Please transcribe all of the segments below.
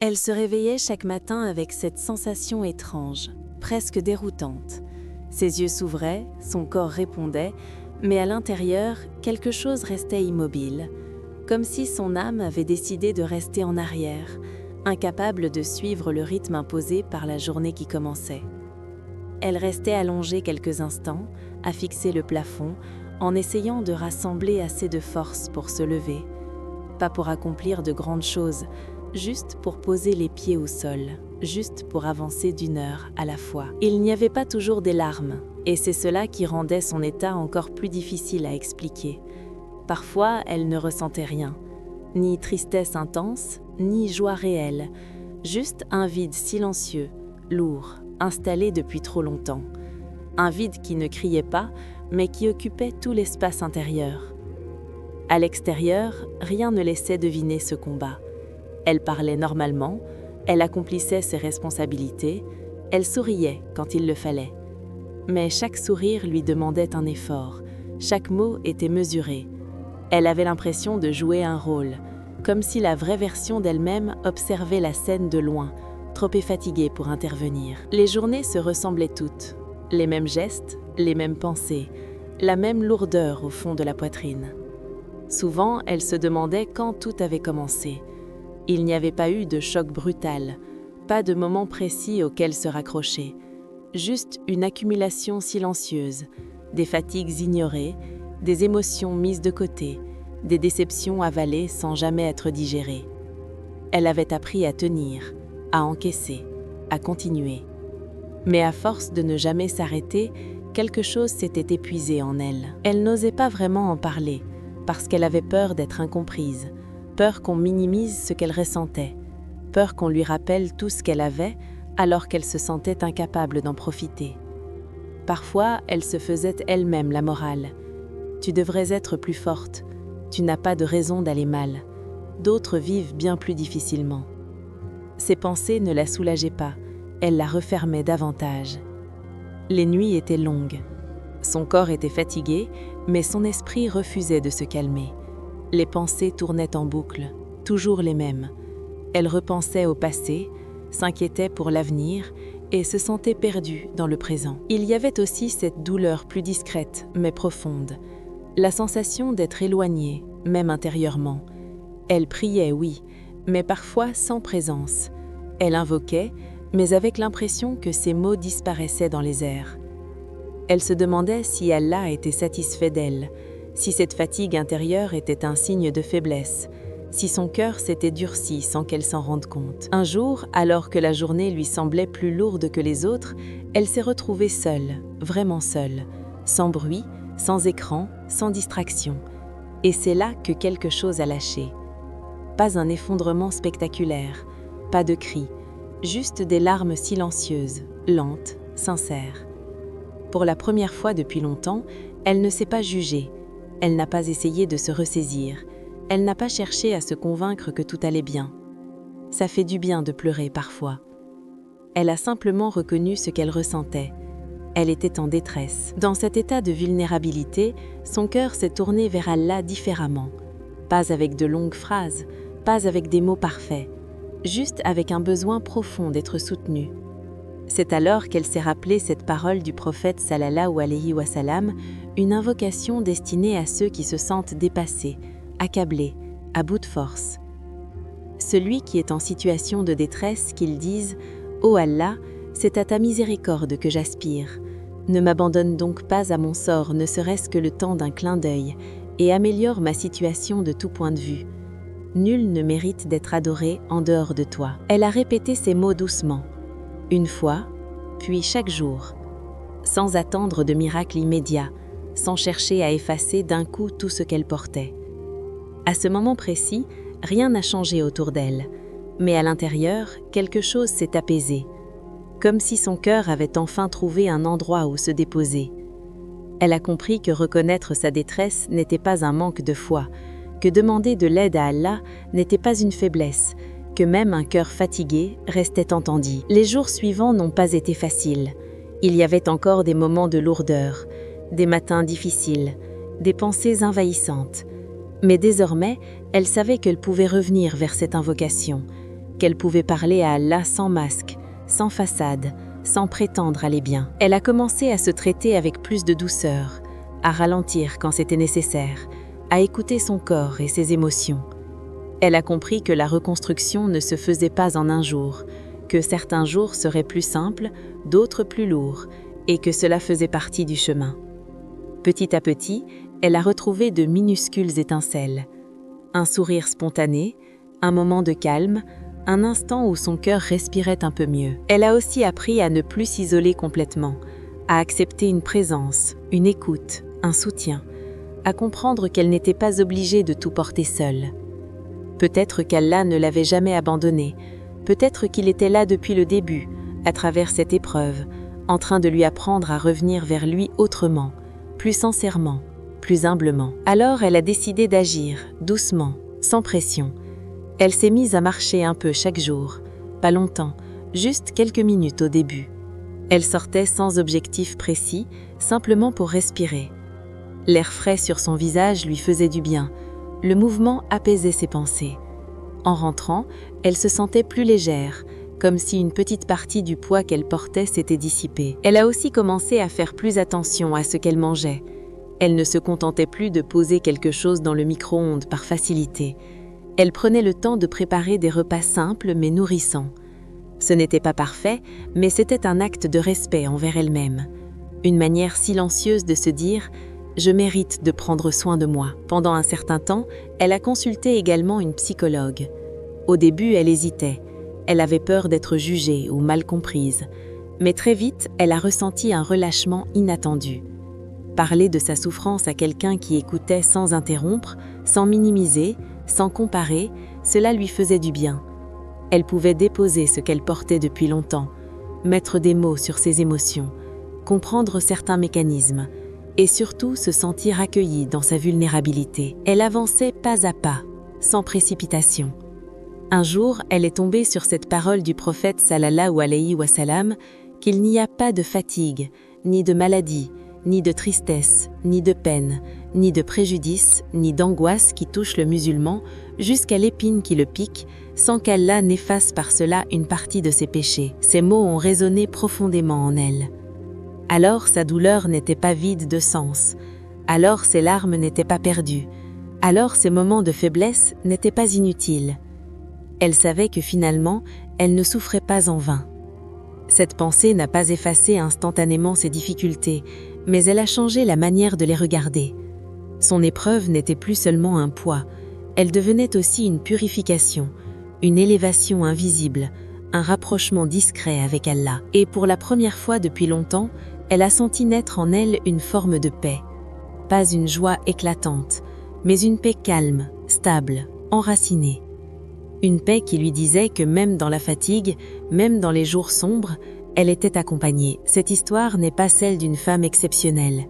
Elle se réveillait chaque matin avec cette sensation étrange, presque déroutante. Ses yeux s'ouvraient, son corps répondait, mais à l'intérieur, quelque chose restait immobile, comme si son âme avait décidé de rester en arrière, incapable de suivre le rythme imposé par la journée qui commençait. Elle restait allongée quelques instants, à fixer le plafond, en essayant de rassembler assez de force pour se lever. Pas pour accomplir de grandes choses, juste pour poser les pieds au sol, juste pour avancer d'une heure à la fois. Il n'y avait pas toujours des larmes, et c'est cela qui rendait son état encore plus difficile à expliquer. Parfois, elle ne ressentait rien, ni tristesse intense, ni joie réelle, juste un vide silencieux, lourd, installé depuis trop longtemps. Un vide qui ne criait pas, mais qui occupait tout l'espace intérieur. À l'extérieur, rien ne laissait deviner ce combat. Elle parlait normalement, elle accomplissait ses responsabilités, elle souriait quand il le fallait. Mais chaque sourire lui demandait un effort, chaque mot était mesuré. Elle avait l'impression de jouer un rôle, comme si la vraie version d'elle-même observait la scène de loin, trop fatiguée pour intervenir. Les journées se ressemblaient toutes, les mêmes gestes, les mêmes pensées, la même lourdeur au fond de la poitrine. Souvent, elle se demandait quand tout avait commencé. Il n'y avait pas eu de choc brutal, pas de moment précis auquel se raccrocher, juste une accumulation silencieuse, des fatigues ignorées, des émotions mises de côté, des déceptions avalées sans jamais être digérées. Elle avait appris à tenir, à encaisser, à continuer. Mais à force de ne jamais s'arrêter, quelque chose s'était épuisé en elle. Elle n'osait pas vraiment en parler, parce qu'elle avait peur d'être incomprise, peur qu'on minimise ce qu'elle ressentait, peur qu'on lui rappelle tout ce qu'elle avait alors qu'elle se sentait incapable d'en profiter. Parfois, elle se faisait elle-même la morale. « Tu devrais être plus forte, tu n'as pas de raison d'aller mal. D'autres vivent bien plus difficilement. » Ses pensées ne la soulageaient pas, elle la refermait davantage. Les nuits étaient longues. Son corps était fatigué, mais son esprit refusait de se calmer. Les pensées tournaient en boucle, toujours les mêmes. Elle repensait au passé, s'inquiétait pour l'avenir et se sentait perdue dans le présent. Il y avait aussi cette douleur plus discrète, mais profonde. La sensation d'être éloignée, même intérieurement. Elle priait, oui, mais parfois sans présence. Elle invoquait, mais avec l'impression que ses mots disparaissaient dans les airs. Elle se demandait si Allah était satisfait d'elle, si cette fatigue intérieure était un signe de faiblesse, si son cœur s'était durci sans qu'elle s'en rende compte. Un jour, alors que la journée lui semblait plus lourde que les autres, elle s'est retrouvée seule, vraiment seule, sans bruit, sans écran, sans distraction. Et c'est là que quelque chose a lâché. Pas un effondrement spectaculaire, pas de cris, juste des larmes silencieuses, lentes, sincères. Pour la première fois depuis longtemps, elle ne s'est pas jugée, elle n'a pas essayé de se ressaisir, elle n'a pas cherché à se convaincre que tout allait bien. Ça fait du bien de pleurer parfois. Elle a simplement reconnu ce qu'elle ressentait. Elle était en détresse. Dans cet état de vulnérabilité, son cœur s'est tourné vers Allah différemment. Pas avec de longues phrases, pas avec des mots parfaits, juste avec un besoin profond d'être soutenue. C'est alors qu'elle s'est rappelé cette parole du prophète sallallahu alayhi wa sallam, une invocation destinée à ceux qui se sentent dépassés, accablés, à bout de force. Celui qui est en situation de détresse, qu'il dise « Ô Allah, c'est à ta miséricorde que j'aspire. Ne m'abandonne donc pas à mon sort, ne serait-ce que le temps d'un clin d'œil, et améliore ma situation de tout point de vue. Nul ne mérite d'être adoré en dehors de toi. » Elle a répété ces mots doucement, une fois, puis chaque jour, sans attendre de miracle immédiat, sans chercher à effacer d'un coup tout ce qu'elle portait. À ce moment précis, rien n'a changé autour d'elle, mais à l'intérieur, quelque chose s'est apaisé, comme si son cœur avait enfin trouvé un endroit où se déposer. Elle a compris que reconnaître sa détresse n'était pas un manque de foi, que demander de l'aide à Allah n'était pas une faiblesse, que même un cœur fatigué restait entendit. Les jours suivants n'ont pas été faciles. Il y avait encore des moments de lourdeur, des matins difficiles, des pensées envahissantes. Mais désormais, elle savait qu'elle pouvait revenir vers cette invocation, qu'elle pouvait parler à Allah sans masque, sans façade, sans prétendre aller bien. Elle a commencé à se traiter avec plus de douceur, à ralentir quand c'était nécessaire, à écouter son corps et ses émotions. Elle a compris que la reconstruction ne se faisait pas en un jour, que certains jours seraient plus simples, d'autres plus lourds, et que cela faisait partie du chemin. Petit à petit, elle a retrouvé de minuscules étincelles. Un sourire spontané, un moment de calme, un instant où son cœur respirait un peu mieux. Elle a aussi appris à ne plus s'isoler complètement, à accepter une présence, une écoute, un soutien, à comprendre qu'elle n'était pas obligée de tout porter seule. Peut-être qu'Allah ne l'avait jamais abandonnée, peut-être qu'il était là depuis le début, à travers cette épreuve, en train de lui apprendre à revenir vers lui autrement, plus sincèrement, plus humblement. Alors elle a décidé d'agir, doucement, sans pression. Elle s'est mise à marcher un peu chaque jour, pas longtemps, juste quelques minutes au début. Elle sortait sans objectif précis, simplement pour respirer. L'air frais sur son visage lui faisait du bien, le mouvement apaisait ses pensées. En rentrant, elle se sentait plus légère, comme si une petite partie du poids qu'elle portait s'était dissipée. Elle a aussi commencé à faire plus attention à ce qu'elle mangeait. Elle ne se contentait plus de poser quelque chose dans le micro-ondes par facilité. Elle prenait le temps de préparer des repas simples mais nourrissants. Ce n'était pas parfait, mais c'était un acte de respect envers elle-même. Une manière silencieuse de se dire « Je mérite de prendre soin de moi ». Pendant un certain temps, elle a consulté également une psychologue. Au début, elle hésitait. Elle avait peur d'être jugée ou mal comprise. Mais très vite, elle a ressenti un relâchement inattendu. Parler de sa souffrance à quelqu'un qui écoutait sans interrompre, sans minimiser, sans comparer, cela lui faisait du bien. Elle pouvait déposer ce qu'elle portait depuis longtemps, mettre des mots sur ses émotions, comprendre certains mécanismes, et surtout se sentir accueillie dans sa vulnérabilité. Elle avançait pas à pas, sans précipitation. Un jour, elle est tombée sur cette parole du prophète sallallahu alayhi wa sallam qu'il n'y a pas de fatigue, ni de maladie, ni de tristesse, ni de peine, ni de préjudice, ni d'angoisse qui touche le musulman jusqu'à l'épine qui le pique, sans qu'Allah n'efface par cela une partie de ses péchés. Ces mots ont résonné profondément en elle. Alors sa douleur n'était pas vide de sens, alors ses larmes n'étaient pas perdues, alors ses moments de faiblesse n'étaient pas inutiles. Elle savait que finalement, elle ne souffrait pas en vain. Cette pensée n'a pas effacé instantanément ses difficultés, mais elle a changé la manière de les regarder. Son épreuve n'était plus seulement un poids, elle devenait aussi une purification, une élévation invisible, un rapprochement discret avec Allah. Et pour la première fois depuis longtemps, elle a senti naître en elle une forme de paix. Pas une joie éclatante, mais une paix calme, stable, enracinée. Une paix qui lui disait que même dans la fatigue, même dans les jours sombres, elle était accompagnée. Cette histoire n'est pas celle d'une femme exceptionnelle.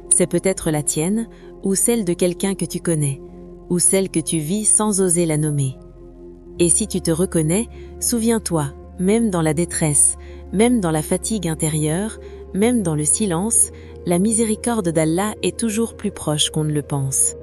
C'est peut-être la tienne, ou celle de quelqu'un que tu connais, ou celle que tu vis sans oser la nommer. Et si tu te reconnais, souviens-toi, même dans la détresse, même dans la fatigue intérieure, même dans le silence, la miséricorde d'Allah est toujours plus proche qu'on ne le pense.